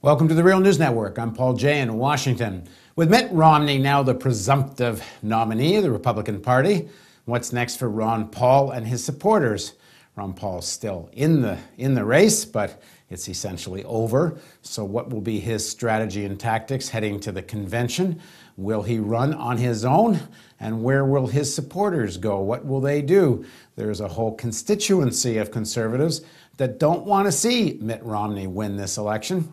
Welcome to the Real News Network. I'm Paul Jay in Washington. With Mitt Romney now the presumptive nominee of the Republican Party, what's next for Ron Paul and his supporters? Ron Paul's still in the race, but it's essentially over. So what will be his strategy and tactics heading to the convention? Will he run on his own? And where will his supporters go? What will they do? There's a whole constituency of conservatives that don't want to see Mitt Romney win this election.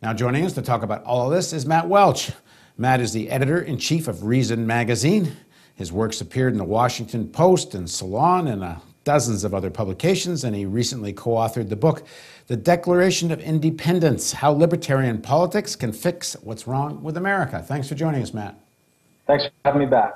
Now joining us to talk about all of this is Matt Welch. Matt is the editor-in-chief of Reason magazine. His works appeared in the Washington Post and Salon and dozens of other publications, and he recently co-authored the book, The Declaration of Independence, How Libertarian Politics Can Fix What's Wrong with America. Thanks for joining us, Matt. Thanks for having me back.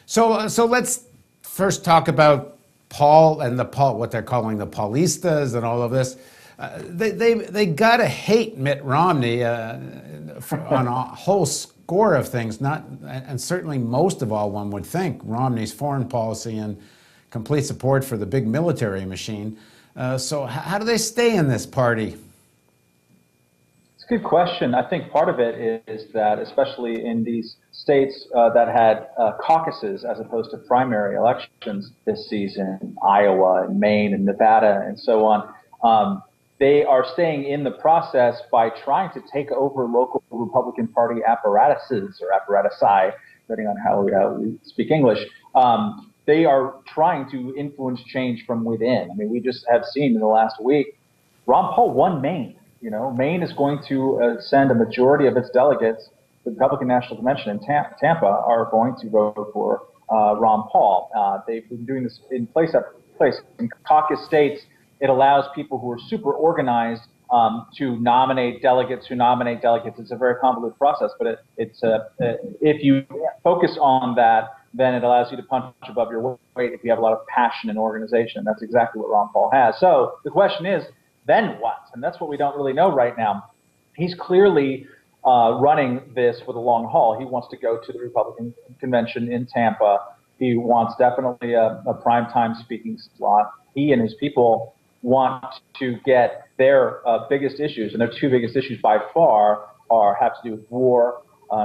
So let's first talk about Paul and what they're calling the Paulistas and all of this. They gotta hate Mitt Romney on a whole score of things, and certainly most of all, one would think, Romney's foreign policy and complete support for the big military machine. So how do they stay in this party? It's a good question. I think part of it is that, especially in these states that had caucuses as opposed to primary elections this season, Iowa and Maine and Nevada and so on, they are staying in the process by trying to take over local Republican Party apparatuses or apparatusi, depending on how we speak English. They are trying to influence change from within. I mean, we just have seen in the last week, Ron Paul won Maine. You know, Maine is going to send a majority of its delegates. The Republican National Convention in Tampa are going to vote for Ron Paul. They've been doing this in place after place. In caucus states, it allows people who are super organized to nominate delegates who nominate delegates. It's a very convoluted process, but if you focus on that, then it allows you to punch above your weight if you have a lot of passion and organization. That's exactly what Ron Paul has. So the question is, then what? And that's what we don't really know right now. He's clearly running this for the long haul. He wants to go to the Republican convention in Tampa. He wants definitely a primetime speaking slot. He and his people want to get their biggest issues, and their two biggest issues by far have to do with war,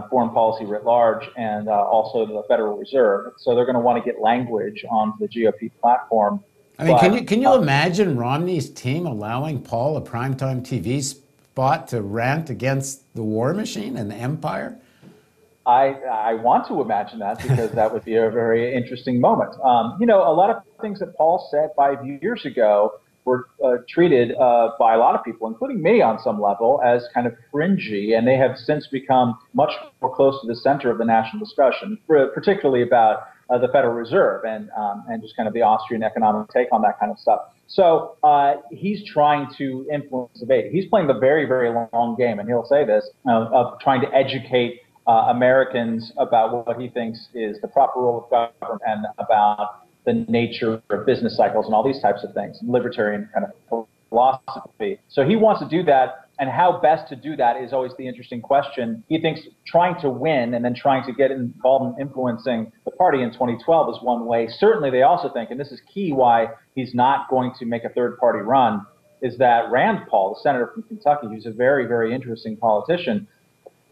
foreign policy writ large, and also the Federal Reserve. So they're going to want to get language onto the GOP platform. I mean, can you imagine Romney's team allowing Paul a primetime TV spot to rant against the war machine and the empire? I want to imagine that, because that would be a very interesting moment. You know, a lot of things that Paul said 5 years ago were treated by a lot of people, including me on some level, as kind of fringy, and they have since become much more close to the center of the national discussion, particularly about the Federal Reserve and just kind of the Austrian economic take on that kind of stuff. So he's trying to influence debate. He's playing the very, very long game, and he'll say this, of trying to educate Americans about what he thinks is the proper role of government and about the nature of business cycles and all these types of things, libertarian kind of philosophy. So he wants to do that, and how best to do that is always the interesting question. He thinks trying to win and then trying to get involved in influencing the party in 2012 is one way. Certainly they also think, and this is key why he's not going to make a third party run, is that Rand Paul, the senator from Kentucky, who's a very, very interesting politician,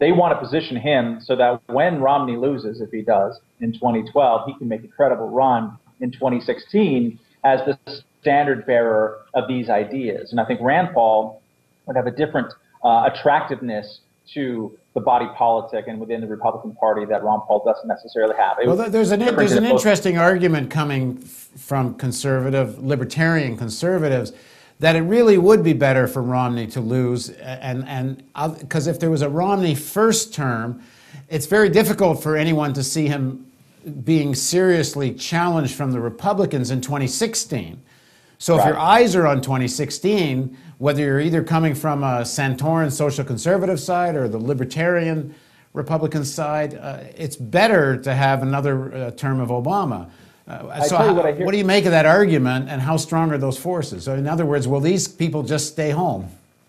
they want to position him so that when Romney loses, if he does, in 2012, he can make a credible run in 2016 as the standard bearer of these ideas. And I think Rand Paul would have a different attractiveness to the body politic and within the Republican Party that Ron Paul doesn't necessarily have. Well, there's an interesting argument coming from libertarian conservatives, that it really would be better for Romney to lose, and because if there was a Romney first term, it's very difficult for anyone to see him being seriously challenged from the Republicans in 2016. So if your eyes are on 2016, whether you're either coming from a Santorum social conservative side or the libertarian Republican side, it's better to have another term of Obama. What do you make of that argument, and how strong are those forces? So in other words, will these people just stay home?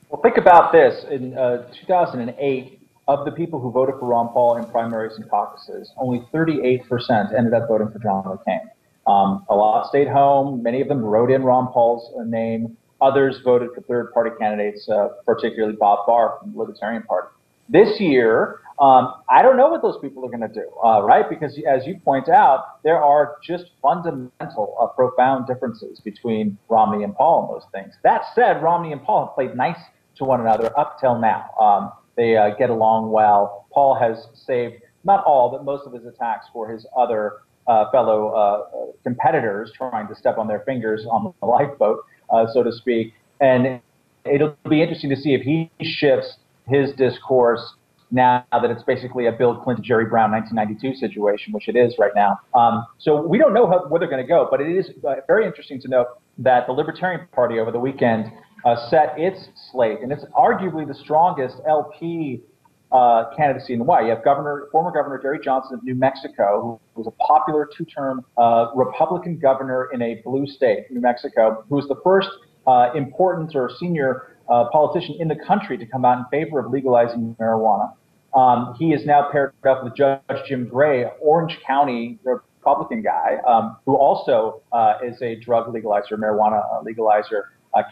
Well, think about this. In 2008, of the people who voted for Ron Paul in primaries and caucuses, only 38% ended up voting for John McCain. A lot stayed home. Many of them wrote in Ron Paul's name. Others voted for third-party candidates, particularly Bob Barr from the Libertarian Party. This year, I don't know what those people are going to do, right? Because as you point out, there are just fundamental, profound differences between Romney and Paul in those things. That said, Romney and Paul have played nice to one another up till now. They get along well. Paul has saved not all, but most of his attacks for his other fellow competitors trying to step on their fingers on the lifeboat, so to speak. And it'll be interesting to see if he shifts his discourse now that it's basically a Bill Clinton, Jerry Brown 1992 situation, which it is right now. So we don't know where they're going to go, but it is very interesting to note that the Libertarian Party over the weekend set its slate, and it's arguably the strongest LP candidacy in the way. You have former Governor Gary Johnson of New Mexico, who was a popular two-term Republican governor in a blue state, New Mexico, who was the first important or senior politician in the country to come out in favor of legalizing marijuana. He is now paired up with Judge Jim Gray, Orange County Republican guy, who also is a drug legalizer, marijuana legalizer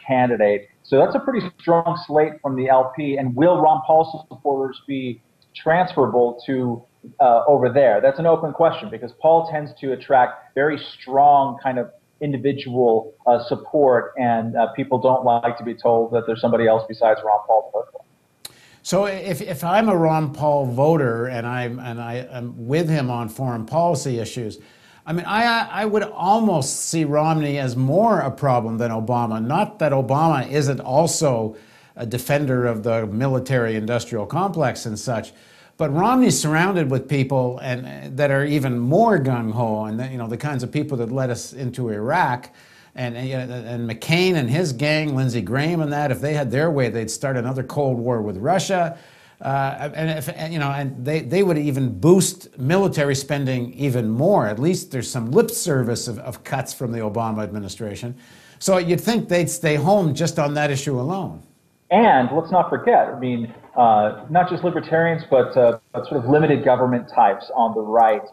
candidate. So that's a pretty strong slate from the LP. And will Ron Paul supporters be transferable to over there? That's an open question, because Paul tends to attract very strong kind of individual support, and people don't like to be told that there's somebody else besides Ron Paul to vote for. So if I'm a Ron Paul voter and I'm with him on foreign policy issues, I mean, I would almost see Romney as more a problem than Obama. Not that Obama isn't also a defender of the military-industrial complex and such, but Romney's surrounded with people that are even more gung-ho, and the kinds of people that led us into Iraq, and McCain and his gang, Lindsey Graham and that, if they had their way, they'd start another Cold War with Russia. And they would even boost military spending even more. At least there's some lip service of cuts from the Obama administration. So you'd think they'd stay home just on that issue alone. And let's not forget, I mean, not just libertarians, but sort of limited government types on the right.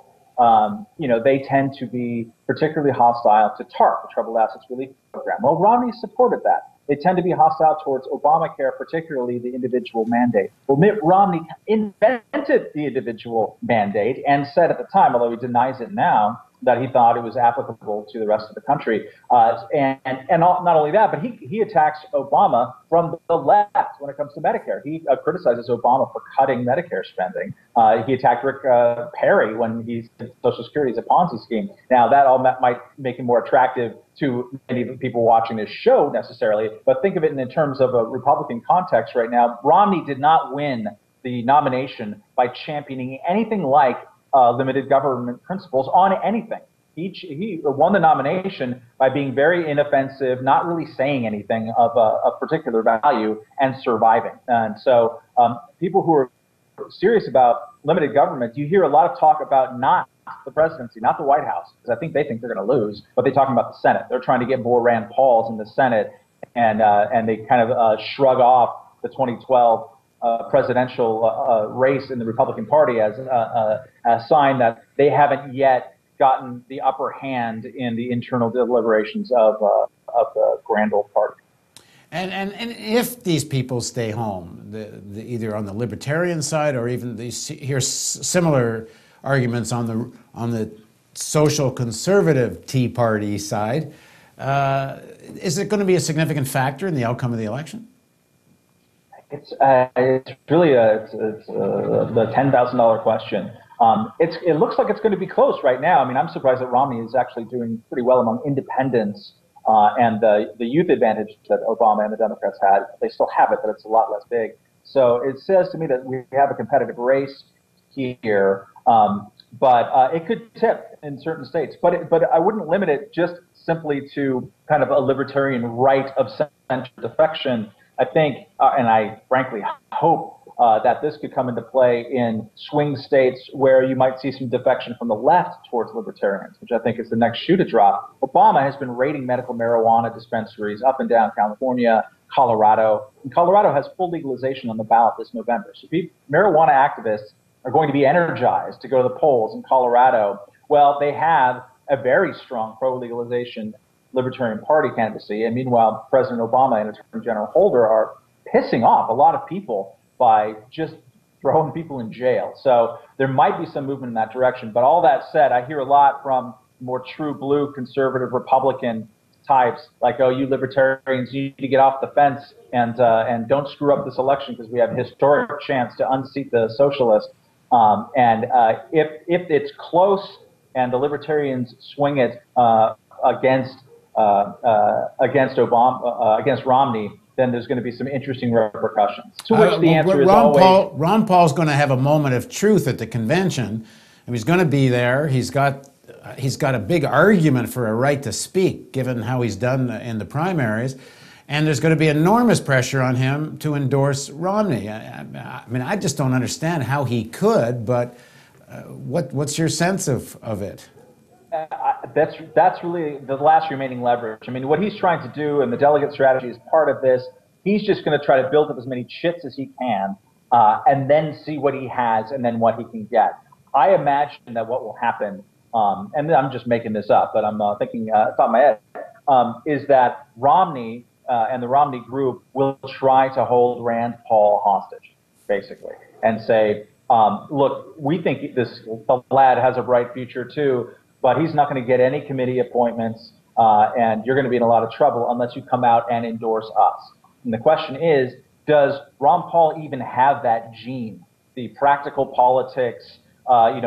They tend to be particularly hostile to TARP, the Troubled Assets Relief Program. Well, Romney supported that. They tend to be hostile towards Obamacare, particularly the individual mandate. Well, Mitt Romney invented the individual mandate and said at the time, although he denies it now, that he thought it was applicable to the rest of the country. And not only that, but he attacks Obama from the left when it comes to Medicare. He criticizes Obama for cutting Medicare spending. He attacked Rick Perry when he said Social Security is a Ponzi scheme. Now, that all might make him more attractive to many people watching this show necessarily, but think of it in terms of a Republican context right now. Romney did not win the nomination by championing anything like limited government principles on anything. He won the nomination by being very inoffensive, not really saying anything of particular value, and surviving. And so people who are serious about limited government, you hear a lot of talk about not the presidency, not the White House, because I think they think they're going to lose, but they're talking about the Senate. They're trying to get more Rand Pauls in the Senate, and they kind of shrug off the 2012 presidential race in the Republican Party as a sign that they haven't yet gotten the upper hand in the internal deliberations of the grand old party. And if these people stay home, either on the libertarian side or even here's similar arguments on the social conservative Tea Party side, is it going to be a significant factor in the outcome of the election? It's really the $10,000 question. It looks like it's going to be close right now. I mean, I'm surprised that Romney is actually doing pretty well among independents, and the youth advantage that Obama and the Democrats had. They still have it, but it's a lot less big. So it says to me that we have a competitive race here, but it could tip in certain states. But I wouldn't limit it just simply to kind of a libertarian right of center defection. I think, and I frankly hope that this could come into play in swing states where you might see some defection from the left towards libertarians, which I think is the next shoe to drop. Obama has been raiding medical marijuana dispensaries up and down California, Colorado. And Colorado has full legalization on the ballot this November. So marijuana activists are going to be energized to go to the polls in Colorado. Well, they have a very strong pro-legalization Libertarian Party candidacy. And meanwhile, President Obama and Attorney General Holder are pissing off a lot of people by just throwing people in jail. So there might be some movement in that direction. But all that said, I hear a lot from more true blue conservative Republican types like, oh, you libertarians, you need to get off the fence and don't screw up this election because we have a historic chance to unseat the socialists. If it's close and the libertarians swing it against Obama, against Romney, then there's going to be some interesting repercussions. To which the answer is always... Ron Paul's going to have a moment of truth at the convention. And he's going to be there. He's got a big argument for a right to speak, given how he's done in the primaries. And there's going to be enormous pressure on him to endorse Romney. I mean, I just don't understand how he could, but what's your sense of it? That's really the last remaining leverage. I mean, what he's trying to do, and the delegate strategy is part of this, he's just going to try to build up as many chits as he can, and then see what he has and then what he can get. I imagine that what will happen, and I'm just making this up, but I'm thinking top of my head, is that Romney and the Romney group will try to hold Rand Paul hostage, basically, and say, look, we think the lad has a bright future too, but he's not going to get any committee appointments, and you're going to be in a lot of trouble unless you come out and endorse us. And the question is, does Ron Paul even have that gene, the practical politics,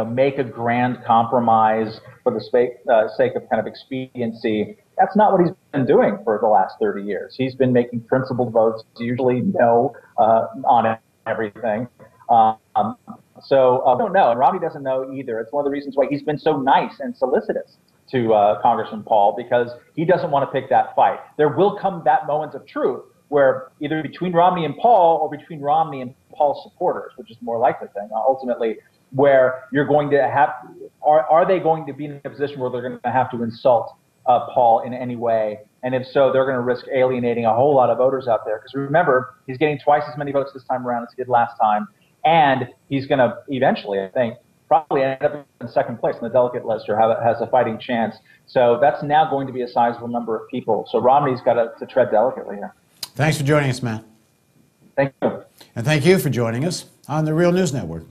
make a grand compromise for the sake of kind of expediency? That's not what he's been doing for the last 30 years. He's been making principled votes, usually no on everything. So I don't know, and Romney doesn't know either. It's one of the reasons why he's been so nice and solicitous to Congressman Paul, because he doesn't want to pick that fight. There will come that moment of truth where either between Romney and Paul or between Romney and Paul's supporters, which is the more likely thing, ultimately, where you're going to have, are they going to be in a position where they're going to have to insult Paul in any way? And if so, they're going to risk alienating a whole lot of voters out there. Because remember, he's getting twice as many votes this time around as he did last time. And he's going to eventually, I think, probably end up in second place in the delegate list or has a fighting chance. So that's now going to be a sizable number of people. So Romney's got to tread delicately here. Thanks for joining us, Matt. Thank you. And thank you for joining us on the Real News Network.